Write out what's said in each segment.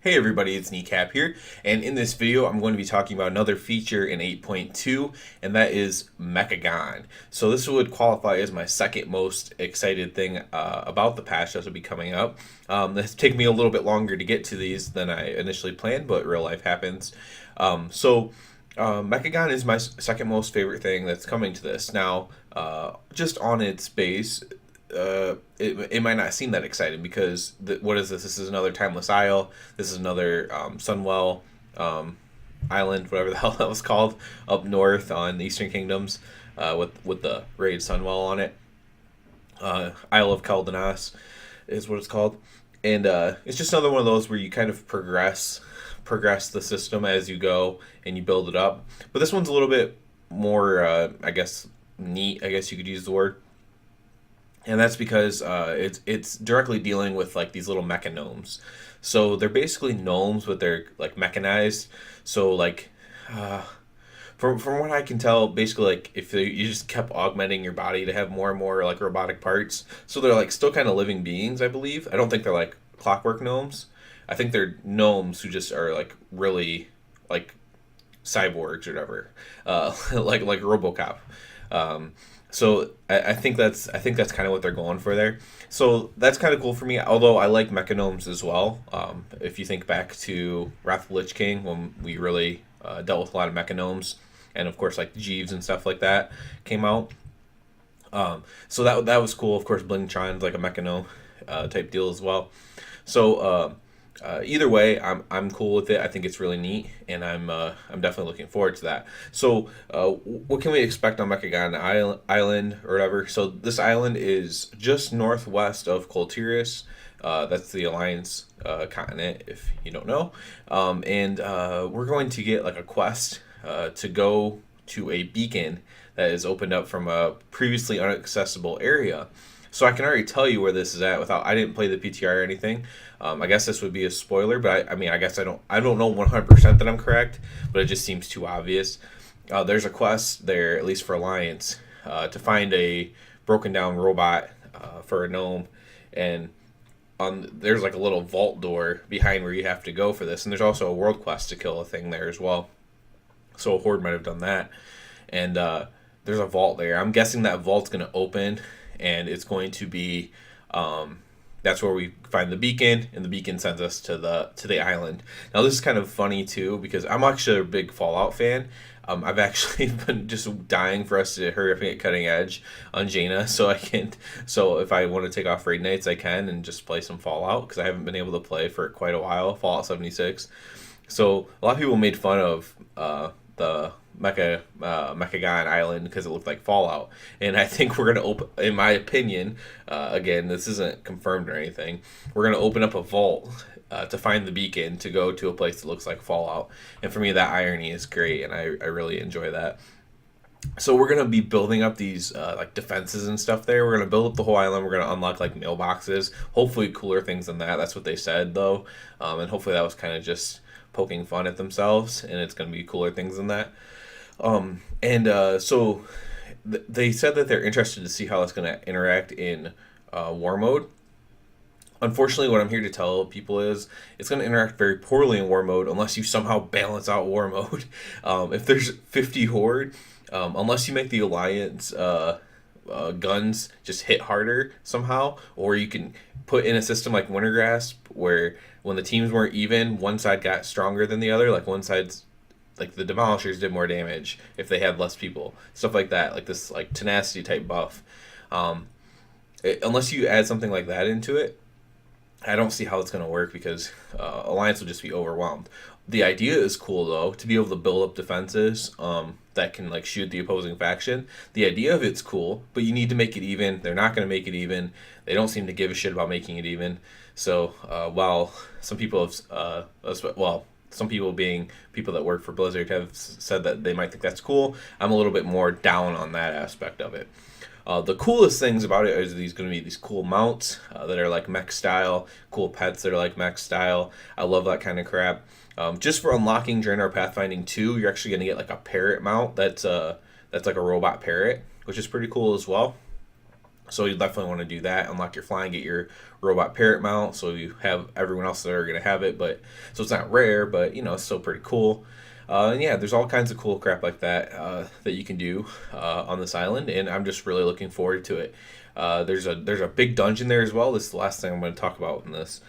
Hey everybody, it's Kneecap here, and in this video I'm going to be talking about another feature in 8.2, and that is Mechagon. So this would qualify as my second most excited thing about the patch that will be coming up. It's taken me a little bit longer to get to these than I initially planned, but real life happens. Mechagon is my second most favorite thing that's coming to this. Now, just on its base, it might not seem that exciting because what is this? This is another Timeless Isle. This is another Sunwell Island, whatever the hell that was called, up north on the Eastern Kingdoms, with the raid Sunwell on it. Isle of Caldenas is what it's called, and it's just another one of those where you kind of progress the system as you go and you build it up. But this one's a little bit more, I guess, neat. I guess you could use the word, and that's because it's directly dealing with like these little mecha gnomes. So they're basically gnomes, but they're like mechanized. So like, uh, from what I can tell, basically like if you just kept augmenting your body to have more and more like robotic parts, so they're like still kind of living beings, I believe. I don't think they're like clockwork gnomes. I think they're gnomes who just are like really like cyborgs or whatever, like RoboCop. Um, I think that's kind of what they're going for there. So that's kind of cool for me. Although I like mechanomes as well. If you think back to Wrath of the Lich King, when we really dealt with a lot of mechanomes, and of course like Jeeves and stuff like that came out. So that was cool. Of course, Blingtron's like a mechanome type deal as well. So either way, I'm cool with it. I think it's really neat, and I'm definitely looking forward to that. So what can we expect on Mechagon Island or whatever? So this island is just northwest of Coltiris. That's the Alliance continent, if you don't know. And we're going to get like a quest to go to a beacon that is opened up from a previously inaccessible area. So I can already tell you where this is at without I didn't play the PTR or anything. I guess this would be a spoiler, but I mean I guess I don't know 100% that I'm correct, but it just seems too obvious. There's a quest there, at least for Alliance, to find a broken down robot for a gnome, and there's like a little vault door behind where you have to go for this, and there's also a world quest to kill a thing there as well. So a horde might have done that, and there's a vault there. I'm guessing that vault's going to open, and it's going to be that's where we find the beacon, and the beacon sends us to the island. Now this is kind of funny too because I'm actually a big Fallout fan. I've actually been just dying for us to hurry up and get cutting edge on Jaina, so I can. So if I want to take off raid nights, I can and just play some Fallout because I haven't been able to play for quite a while. Fallout 76. So a lot of people made fun of the Mechagon Island because it looked like Fallout, and I think we're gonna open. In my opinion, again, this isn't confirmed or anything. We're gonna open up a vault to find the beacon to go to a place that looks like Fallout, and for me, that irony is great, and I really enjoy that. So we're gonna be building up these like defenses and stuff there. We're gonna build up the whole island. We're gonna unlock like mailboxes. Hopefully, cooler things than that. That's what they said though, and hopefully that was kind of just poking fun at themselves, and it's gonna be cooler things than that. They said that they're interested to see how it's going to interact in war mode. Unfortunately, what I'm here to tell people is it's going to interact very poorly in war mode unless you somehow balance out war mode. If there's 50 horde, unless you make the alliance guns just hit harder somehow, or you can put in a system like Winter Grasp where when the teams weren't even, one side got stronger than the other. Like one side's like the demolishers did more damage if they had less people, stuff like that, like this like tenacity type buff. Unless you add something like that into it, I don't see how it's going to work because Alliance will just be overwhelmed. The idea is cool though, to be able to build up defenses that can like shoot the opposing faction. The idea of it's cool, but you need to make it even. They're not going to make it even. They don't seem to give a shit about making it even. So while some people have some people being people that work for Blizzard have said that they might think that's cool. I'm a little bit more down on that aspect of it. The coolest things about it is these going to be these cool mounts that are like mech style, cool pets that are like mech style. I love that kind of crap. Just for unlocking Draenor Pathfinding 2, you're actually going to get like a parrot mount that's like a robot parrot, which is pretty cool as well. So you definitely want to do that. Unlock your flying, get your robot parrot mount, so you have everyone else that are going to have it. But so it's not rare, but it's still pretty cool. And yeah, there's all kinds of cool crap like that that you can do on this island, and I'm just really looking forward to it. There's a big dungeon there as well. This is the last thing I'm going to talk about in this.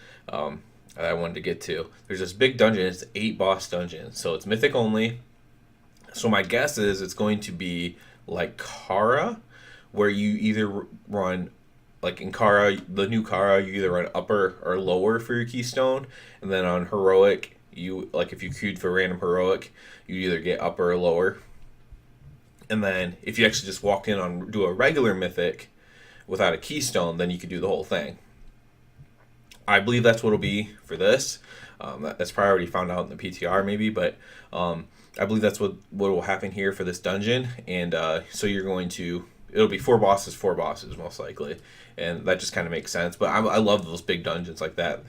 That I wanted to get to. There's this big dungeon. It's 8 boss dungeon, so it's mythic only. So my guess is it's going to be like Kara, where you either run like in Kara, the new Kara, you either run upper or lower for your keystone, and then on heroic, you like if you queued for random heroic, you either get upper or lower. And then if you actually just walk in on do a regular mythic without a keystone, then you could do the whole thing. I believe that's what it'll be for this. That's probably already found out in the PTR maybe, but I believe that's what will happen here for this dungeon. And so you're going to it'll be 4 bosses most likely, and that just kind of makes sense. But I love those big dungeons like that.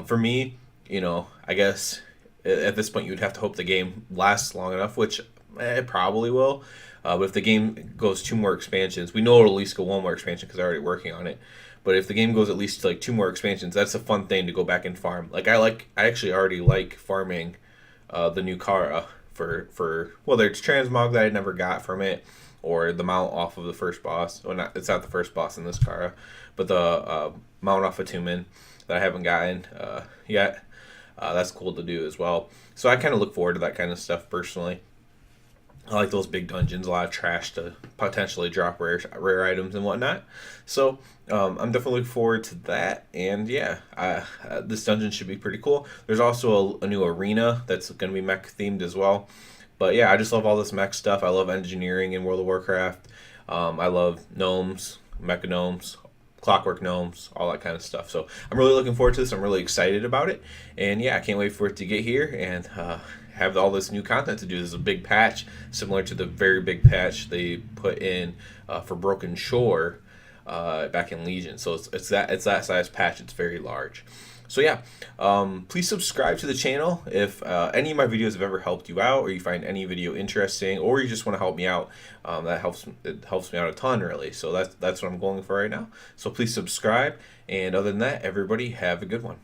For me, I guess at this point you would have to hope the game lasts long enough, which it probably will. But if the game goes 2 more expansions, we know it'll at least go 1 more expansion because they're already working on it. But if the game goes at least to like 2 more expansions, that's a fun thing to go back and farm. I actually already like farming the new Kara for whether it's transmog that I never got from it or the mount off of the first boss. Well, it's not the first boss in this Kara, but the mount off of Tumen that I haven't gotten yet. That's cool to do as well. So I kind of look forward to that kind of stuff personally. I like those big dungeons, a lot of trash to potentially drop rare items and whatnot. So I'm definitely looking forward to that. And yeah, this dungeon should be pretty cool. There's also a new arena that's going to be mech themed as well. But yeah, I just love all this mech stuff. I love engineering in World of Warcraft. I love gnomes, mecha gnomes, clockwork gnomes, all that kind of stuff. So I'm really looking forward to this. I'm really excited about it. And yeah, I can't wait for it to get here and have all this new content to do. This is a big patch, similar to the very big patch they put in for Broken Shore back in Legion. So it's that size patch. It's very large. So yeah, please subscribe to the channel if any of my videos have ever helped you out, or you find any video interesting, or you just want to help me out. It helps me out a ton, really. So that's what I'm going for right now. So please subscribe, and other than that, everybody have a good one.